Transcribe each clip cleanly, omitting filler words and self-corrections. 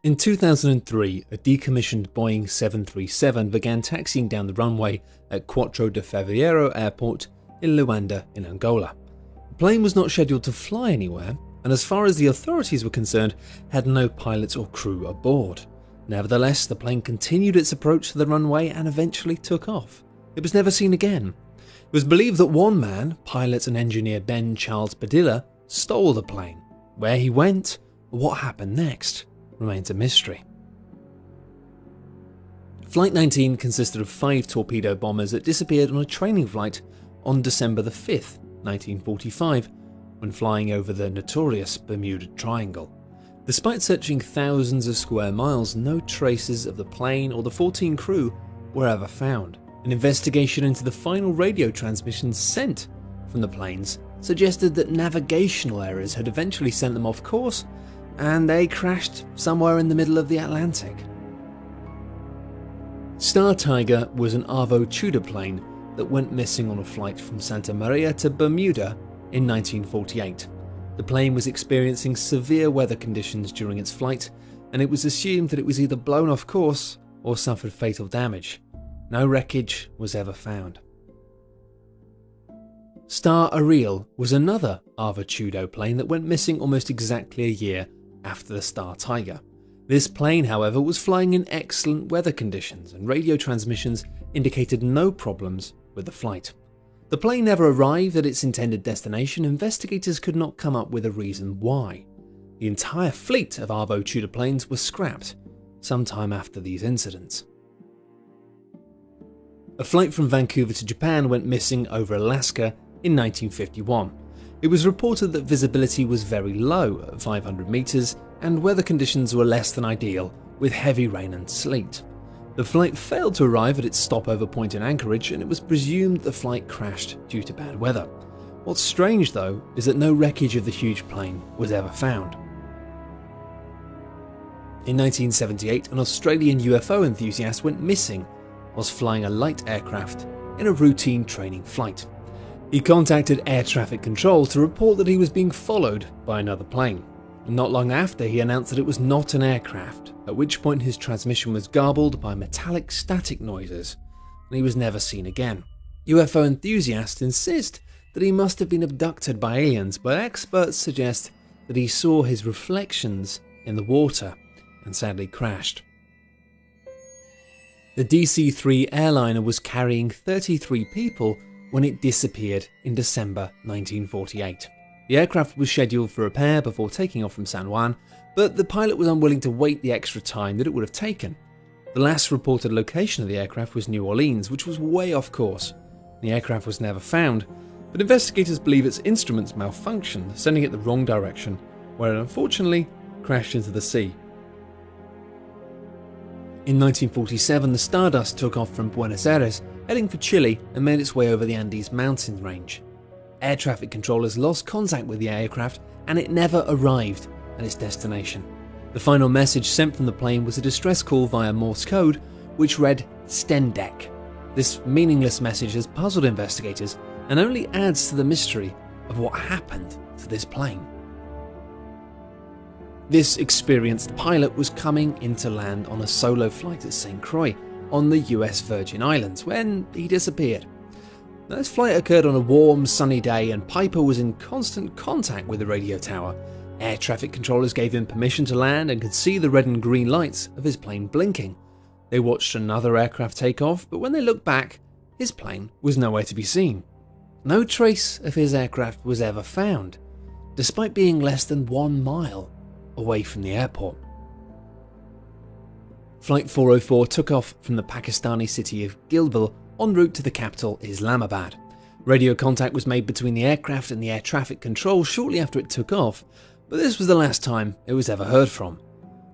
In 2003, a decommissioned Boeing 737 began taxiing down the runway at Quatro de Fevereiro Airport in Luanda in Angola. The plane was not scheduled to fly anywhere, and as far as the authorities were concerned, had no pilots or crew aboard. Nevertheless, the plane continued its approach to the runway and eventually took off. It was never seen again. It was believed that one man, pilot and engineer Ben Charles Padilla, stole the plane. Where he went, or what happened next, remains a mystery. Flight 19 consisted of 5 torpedo bombers that disappeared on a training flight on December 5th, 1945, when flying over the notorious Bermuda Triangle. Despite searching thousands of square miles, no traces of the plane or the 14 crew were ever found. An investigation into the final radio transmissions sent from the planes suggested that navigational errors had eventually sent them off course, and they crashed somewhere in the middle of the Atlantic. Star Tiger was an Avro Tudor plane that went missing on a flight from Santa Maria to Bermuda in 1948. The plane was experiencing severe weather conditions during its flight, and it was assumed that it was either blown off course or suffered fatal damage. No wreckage was ever found. Star Ariel was another Avro Tudor plane that went missing almost exactly a year after the Star Tiger. This plane, however, was flying in excellent weather conditions, and radio transmissions indicated no problems with the flight. The plane never arrived at its intended destination. Investigators could not come up with a reason why. The entire fleet of Avro Tudor planes was scrapped sometime after these incidents. A flight from Vancouver to Japan went missing over Alaska in 1951. It was reported that visibility was very low at 500 meters and weather conditions were less than ideal, with heavy rain and sleet. The flight failed to arrive at its stopover point in Anchorage, and it was presumed the flight crashed due to bad weather. What's strange, though, is that no wreckage of the huge plane was ever found. In 1978, an Australian UFO enthusiast went missing whilst flying a light aircraft in a routine training flight. He contacted air traffic control to report that he was being followed by another plane. Not long after, he announced that it was not an aircraft, at which point his transmission was garbled by metallic static noises, and he was never seen again. UFO enthusiasts insist that he must have been abducted by aliens, but experts suggest that he saw his reflections in the water and sadly crashed. The DC-3 airliner was carrying 33 people when it disappeared in December 1948. The aircraft was scheduled for repair before taking off from San Juan, but the pilot was unwilling to wait the extra time that it would have taken. The last reported location of the aircraft was New Orleans, which was way off course. The aircraft was never found, but investigators believe its instruments malfunctioned, sending it the wrong direction, where it unfortunately crashed into the sea. In 1947, the Stardust took off from Buenos Aires, heading for Chile, and made its way over the Andes mountain range. Air traffic controllers lost contact with the aircraft, and it never arrived at its destination. The final message sent from the plane was a distress call via Morse code, which read "Stendek." This meaningless message has puzzled investigators and only adds to the mystery of what happened to this plane. This experienced pilot was coming into land on a solo flight at St. Croix on the US Virgin Islands when he disappeared. This flight occurred on a warm, sunny day, and Piper was in constant contact with the radio tower. Air traffic controllers gave him permission to land and could see the red and green lights of his plane blinking. They watched another aircraft take off, but when they looked back, his plane was nowhere to be seen. No trace of his aircraft was ever found, despite being less than 1 mile away from the airport. Flight 404 took off from the Pakistani city of Gilbil en route to the capital, Islamabad. Radio contact was made between the aircraft and the air traffic control shortly after it took off, but this was the last time it was ever heard from.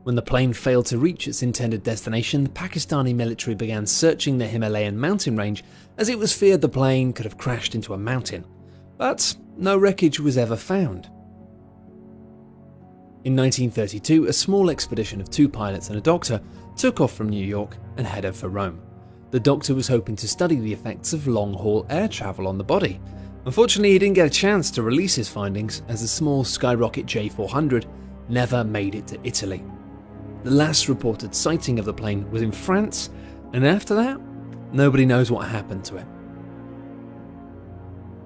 When the plane failed to reach its intended destination, the Pakistani military began searching the Himalayan mountain range, as it was feared the plane could have crashed into a mountain. But no wreckage was ever found. In 1932, a small expedition of 2 pilots and a doctor took off from New York and headed for Rome. The doctor was hoping to study the effects of long-haul air travel on the body. Unfortunately, he didn't get a chance to release his findings, as the small Skyrocket J400 never made it to Italy. The last reported sighting of the plane was in France, and after that, nobody knows what happened to it.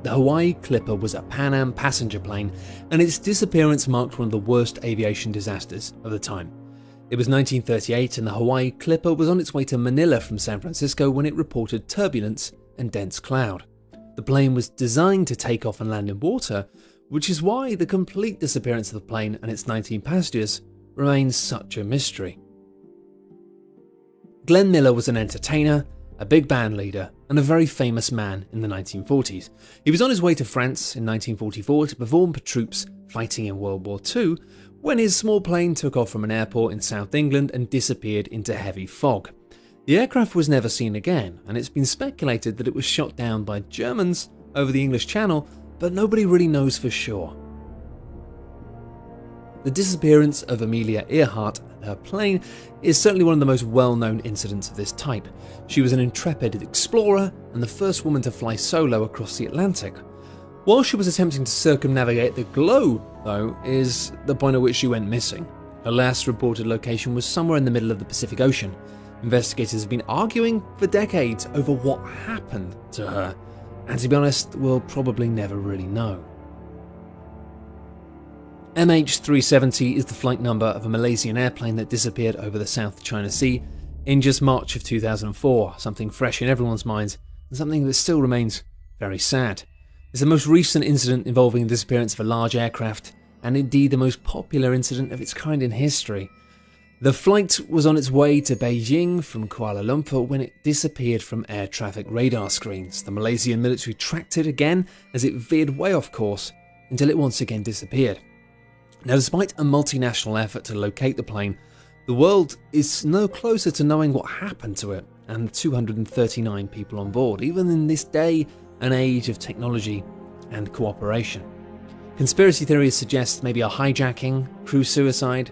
The Hawaii Clipper was a Pan Am passenger plane, and its disappearance marked one of the worst aviation disasters of the time. It was 1938, and the Hawaii Clipper was on its way to Manila from San Francisco when it reported turbulence and dense cloud. The plane was designed to take off and land in water, which is why the complete disappearance of the plane and its 19 passengers remains such a mystery. Glenn Miller was an entertainer, a big band leader, and a very famous man in the 1940s. He was on his way to France in 1944 to perform for troops fighting in World War II when his small plane took off from an airport in South England and disappeared into heavy fog. The aircraft was never seen again, and it's been speculated that it was shot down by Germans over the English Channel, but nobody really knows for sure. The disappearance of Amelia Earhart and her plane is certainly one of the most well-known incidents of this type. She was an intrepid explorer and the first woman to fly solo across the Atlantic. While she was attempting to circumnavigate the globe, though, is the point at which she went missing. Her last reported location was somewhere in the middle of the Pacific Ocean. Investigators have been arguing for decades over what happened to her, and to be honest, we'll probably never really know. MH370 is the flight number of a Malaysian airplane that disappeared over the South China Sea in just March of 2004, something fresh in everyone's minds and something that still remains very sad. It's the most recent incident involving the disappearance of a large aircraft, and indeed the most popular incident of its kind in history. The flight was on its way to Beijing from Kuala Lumpur when it disappeared from air traffic radar screens. The Malaysian military tracked it again as it veered way off course until it once again disappeared. Now, despite a multinational effort to locate the plane, the world is no closer to knowing what happened to it and the 239 people on board, even in this day and age of technology and cooperation. Conspiracy theories suggest maybe a hijacking, crew suicide,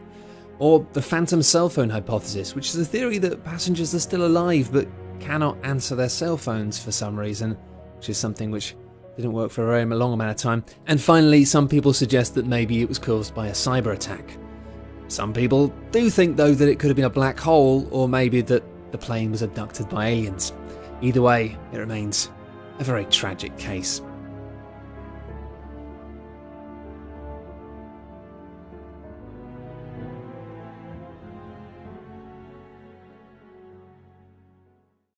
or the phantom cell phone hypothesis, which is a theory that passengers are still alive but cannot answer their cell phones for some reason, which is something which didn't work for a very long amount of time. And finally, some people suggest that maybe it was caused by a cyber attack. Some people do think, though, that it could have been a black hole, or maybe that the plane was abducted by aliens. Either way, it remains a very tragic case.